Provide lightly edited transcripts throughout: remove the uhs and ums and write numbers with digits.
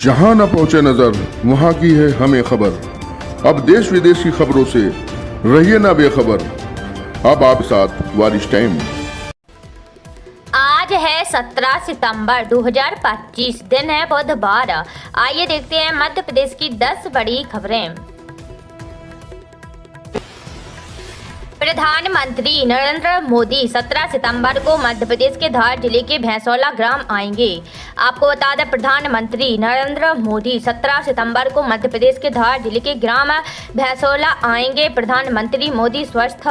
जहां न पहुंचे नजर वहां की है हमें खबर। अब देश विदेश की खबरों से रहिए ना बेखबर। अब आप साथ वारिश टाइम। आज है 17 सितंबर 2025, दिन है बुधवार। आइए देखते हैं मध्य प्रदेश की 10 बड़ी खबरें। प्रधानमंत्री नरेंद्र मोदी 17 सितंबर को मध्य प्रदेश के धार जिले के भैंसौला ग्राम आएंगे। आपको बता दें, प्रधानमंत्री नरेंद्र मोदी 17 सितंबर को मध्य प्रदेश के धार जिले के ग्राम भैंसौला आएंगे। प्रधानमंत्री मोदी स्वस्थ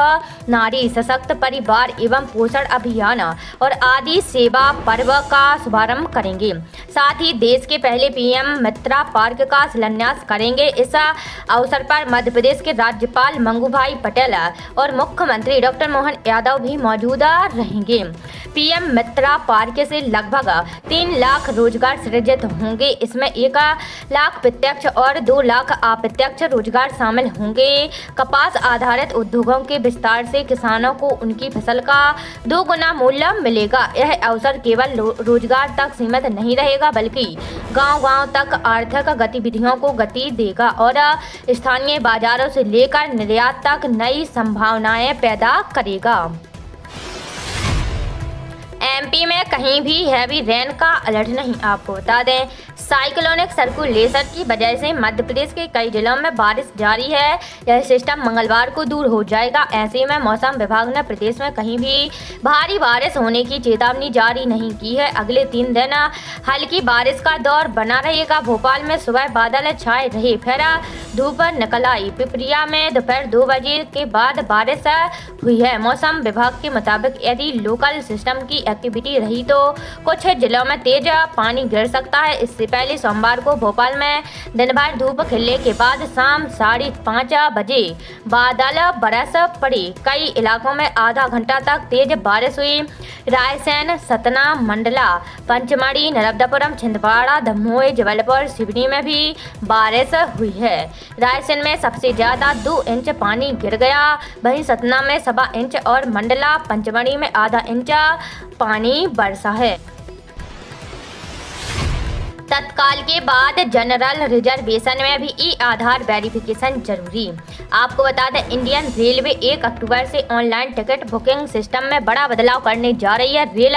नारी सशक्त परिवार एवं पोषण अभियान और आदि सेवा पर्व का शुभारंभ करेंगे। साथ ही देश के पहले पीएम मित्रा पार्क का शिलान्यास करेंगे। इस अवसर पर मध्य प्रदेश के राज्यपाल मंगूभाई पटेल और मुख्यमंत्री डॉक्टर मोहन यादव भी मौजूद रहेंगे। पीएम मित्रा पार्क से लगभग 3 लाख रोजगार सृजित होंगे। इसमें 1 लाख प्रत्यक्ष और 2 लाख अप्रत्यक्ष रोजगार शामिल होंगे। कपास आधारित उद्योगों के विस्तार से किसानों को उनकी फसल का 2 गुना मूल्य मिलेगा। यह अवसर केवल रोजगार तक सीमित नहीं रहेगा, बल्कि गांव-गांव तक आर्थिक गतिविधियों को गति देगा और स्थानीय बाजारों से लेकर निर्यात तक नई संभावनाएं पैदा करेगा। एमपी में कहीं भी हैवी रेन का अलर्ट नहीं। आपको बता दें, साइक्लोनिक सर्कुलेशन की वजह से मध्य प्रदेश के कई जिलों में बारिश जारी है। यह सिस्टम मंगलवार को दूर हो जाएगा। ऐसे में मौसम विभाग ने प्रदेश में कहीं भी भारी बारिश होने की चेतावनी जारी नहीं की है। अगले 3 दिन हल्की बारिश का दौर बना रहेगा। भोपाल में सुबह बादल छाए रहे, फिर धूप निकल आई। पिपरिया में दोपहर 2 बजे के बाद बारिश हुई है। मौसम विभाग के मुताबिक यदि लोकल सिस्टम की एक्टिविटी रही तो कुछ जिलों में तेज पानी गिर सकता है। इससे पहले सोमवार को भोपाल में दिन भर धूप खिलने के बाद शाम 5:30 बजे बादल बरस पड़े। कई इलाकों में आधा घंटा तक तेज बारिश हुई। रायसेन, सतना, मंडला, पंचमढ़ी, नर्मदापुरम, छिंदवाड़ा, दमोह, जबलपुर, सिवनी में भी बारिश हुई है। रायसेन में सबसे ज्यादा 2 इंच पानी गिर गया। वहीं सतना में 1.25 इंच और मंडला, पंचमढ़ी में आधा इंच पानी बरसा है। तत्काल के बाद जनरल रिजर्वेशन में भी ई-आधार वेरिफिकेशन जरूरी। आपको बता दें, इंडियन रेलवे 1 अक्टूबर से ऑनलाइन टिकट बुकिंग सिस्टम में बड़ा बदलाव करने जा रही है। रेल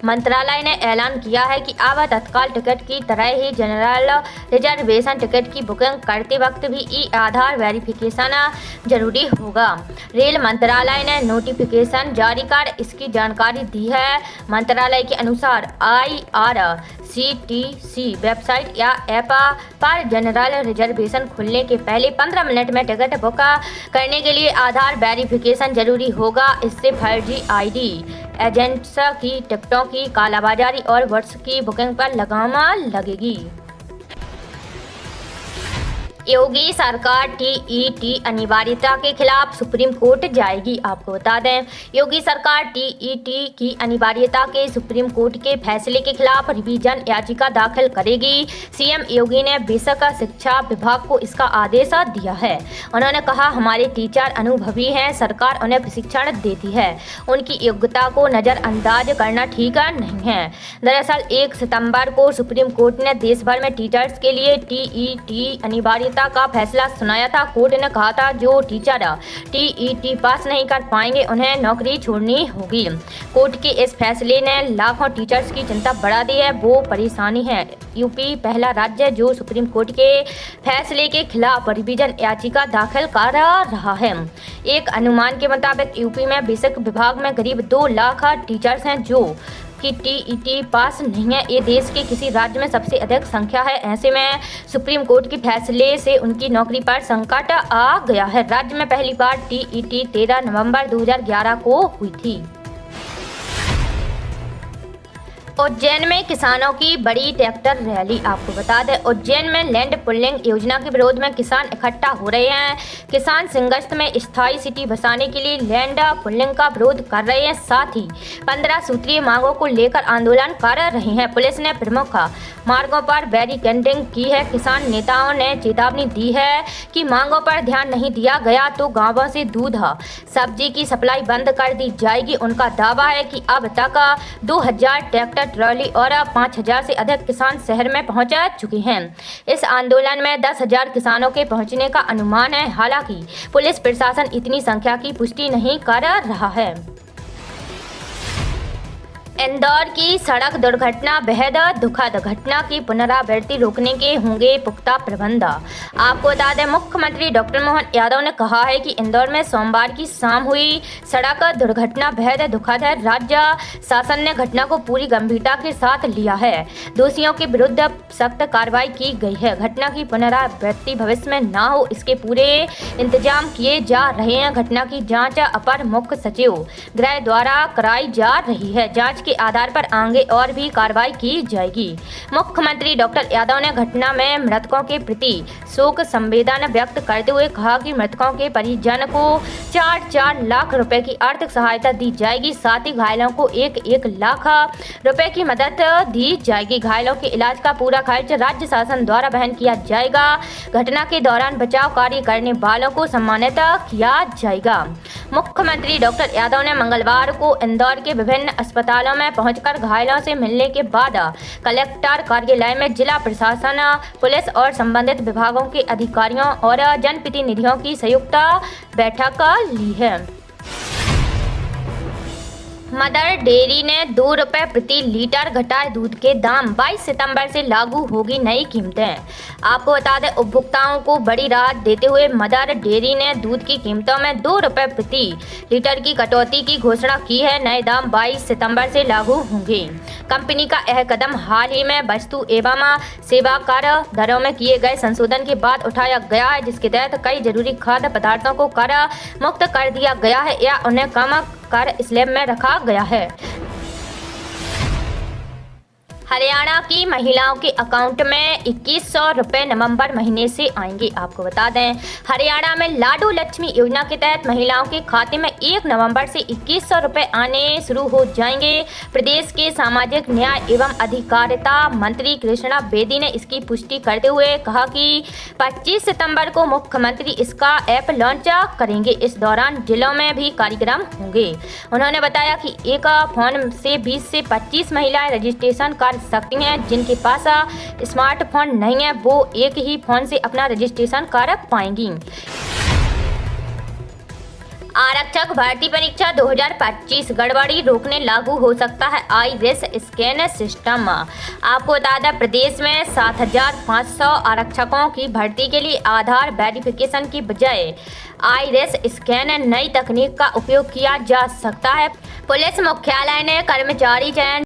मंत्रालय ने ऐलान किया है कि अब तत्काल टिकट की तरह ही जनरल रिजर्वेशन टिकट की बुकिंग करते वक्त भी ई-आधार वेरिफिकेशन जरूरी होगा। रेल मंत्रालय ने नोटिफिकेशन जारी कर इसकी जानकारी दी है। मंत्रालय के अनुसार IRCTC वेबसाइट या ऐप पर जनरल रिजर्वेशन खुलने के पहले 15 मिनट में टिकट बुक करने के लिए आधार वेरिफिकेशन जरूरी होगा। इससे फर्जी आईडी एजेंट्स की टिकटों की कालाबाजारी और बस की बुकिंग पर लगाम लगेगी। योगी सरकार टीईटी अनिवार्यता के खिलाफ सुप्रीम कोर्ट जाएगी। आपको बता दें, योगी सरकार टीईटी की अनिवार्यता के सुप्रीम कोर्ट के फैसले के खिलाफ रिवीजन याचिका दाखिल करेगी। सीएम योगी ने बेशक शिक्षा विभाग को इसका आदेश दिया है। उन्होंने कहा, हमारे टीचर अनुभवी हैं, सरकार उन्हें प्रशिक्षण देती है, उनकी योग्यता को नज़रअंदाज करना ठीक नहीं है। दरअसल 1 सितंबर को सुप्रीम कोर्ट ने देश भर में टीचर्स के लिए टीईटी अनिवार्यता का फैसला सुनाया था। कोर्ट ने कहा था, जो टीचर टीईटी पास नहीं कर पाएंगे उन्हें नौकरी छोड़नी होगी। कोर्ट के इस फैसले ने लाखों टीचर्स की चिंता बढ़ा दी है। वो परेशानी है। यूपी पहला राज्य जो सुप्रीम कोर्ट के फैसले के खिलाफ रिवीजन याचिका दाखिल कर रहा है। एक अनुमान के मुताबिक यूपी में बेसिक विभाग में करीब 2 लाख टीचर्स हैं जो कि टीईटी पास नहीं है। ये देश के किसी राज्य में सबसे अधिक संख्या है। ऐसे में सुप्रीम कोर्ट के फैसले से उनकी नौकरी पर संकट आ गया है। राज्य में पहली बार टीईटी 13 नवंबर 2011 को हुई थी। उज्जैन में किसानों की बड़ी ट्रैक्टर रैली। आपको बता दें, उज्जैन में लैंड पुलिंग योजना के विरोध में किसान इकट्ठा हो रहे हैं। किसान सिंगस्त में स्थायी सिटी बसाने के लिए लैंड पुलिंग का विरोध कर रहे हैं। साथ ही 15 सूत्रीय मांगों को लेकर आंदोलन कर रहे हैं। पुलिस ने प्रमुख मार्गों पर बैरिकेडिंग की है। किसान नेताओं ने चेतावनी दी है कि मांगों पर ध्यान नहीं दिया गया तो गांवों से दूध सब्जी की सप्लाई बंद कर दी जाएगी। उनका दावा है कि अब तक 2000 ट्रैक्टर ट्रॉली और 5,000 से अधिक किसान शहर में पहुंच चुके हैं। इस आंदोलन में 10,000 किसानों के पहुंचने का अनुमान है। हालांकि पुलिस प्रशासन इतनी संख्या की पुष्टि नहीं कर रहा है। इंदौर की सड़क दुर्घटना बेहद दुखद घटना की पुनरावृत्ति रोकने के होंगे पुख्ता प्रबंध। आपको बता दें, मुख्यमंत्री डॉक्टर मोहन यादव ने कहा है कि इंदौर में सोमवार की शाम हुई सड़क दुर्घटना बेहद दुखद है। राज्य शासन ने घटना को पूरी गंभीरता के साथ लिया है। दोषियों के विरुद्ध सख्त कार्रवाई की गई है। घटना की पुनरावृत्ति भविष्य में न हो, इसके पूरे इंतजाम किए जा रहे हैं। घटना की जाँच अपर मुख्य सचिव गृह द्वारा कराई जा रही है। जाँच के आधार पर आगे और भी कार्रवाई की जाएगी। मुख्यमंत्री डॉक्टर यादव ने घटना में मृतकों के प्रति शोक संवेदना व्यक्त करते हुए कहा कि मृतकों के परिजन को 4-4 लाख रुपए की आर्थिक सहायता दी जाएगी। साथ ही घायलों को 1-1 लाख रुपए की मदद दी जाएगी। घायलों के इलाज का पूरा खर्च राज्य शासन द्वारा वहन किया जाएगा। घटना के दौरान बचाव कार्य करने वालों को सम्मानित किया जाएगा। मुख्यमंत्री डॉक्टर यादव ने मंगलवार को इंदौर के विभिन्न अस्पतालों में पहुंचकर घायलों से मिलने के बाद कलेक्टर कार्यालय में जिला प्रशासन, पुलिस और संबंधित विभागों के अधिकारियों और जनप्रतिनिधियों की संयुक्त बैठक ली है। मदर डेयरी ने 2 रुपये प्रति लीटर घटाए दूध के दाम। 22 सितंबर से लागू होगी नई कीमतें। आपको बता दें, उपभोक्ताओं को बड़ी राहत देते हुए मदर डेयरी ने दूध की कीमतों में 2 रुपये प्रति लीटर की कटौती की घोषणा की है। नए दाम 22 सितंबर से लागू होंगे। कंपनी का यह कदम हाल ही में वस्तु एवं सेवा कर दरों में किए गए संशोधन के बाद उठाया गया है, जिसके तहत कई जरूरी खाद्य पदार्थों को कर मुक्त कर दिया गया है या उन्हें कम कर स्लैब में रखा गया है। हरियाणा की महिलाओं के अकाउंट में 2100 रुपये नवंबर महीने से आएंगे। आपको बता दें, हरियाणा में लाडू लक्ष्मी योजना के तहत महिलाओं के खाते में 1 नवंबर से 2100 रुपये आने शुरू हो जाएंगे। प्रदेश के सामाजिक न्याय एवं अधिकारिता मंत्री कृष्णा बेदी ने इसकी पुष्टि करते हुए कहा कि 25 सितंबर को मुख्यमंत्री इसका ऐप लॉन्च करेंगे। इस दौरान जिलों में भी कार्यक्रम होंगे। उन्होंने बताया कि एक फोन से 20 से 25 महिलाएं रजिस्ट्रेशन कर सकती हैं। जिनके पास स्मार्टफोन नहीं है वो एक ही फोन से अपना रजिस्ट्रेशन कर पाएंगी। आरक्षक भर्ती परीक्षा 2025 गड़बड़ी रोकने लागू हो सकता है आईरिस स्कैन सिस्टम। आपको बता दें, प्रदेश में 7,500 आरक्षकों की भर्ती के लिए आधार वेरिफिकेशन की बजाय आईरिस स्कैन नई तकनीक का उपयोग किया जा सकता है। पुलिस मुख्यालय ने कर्मचारी चयन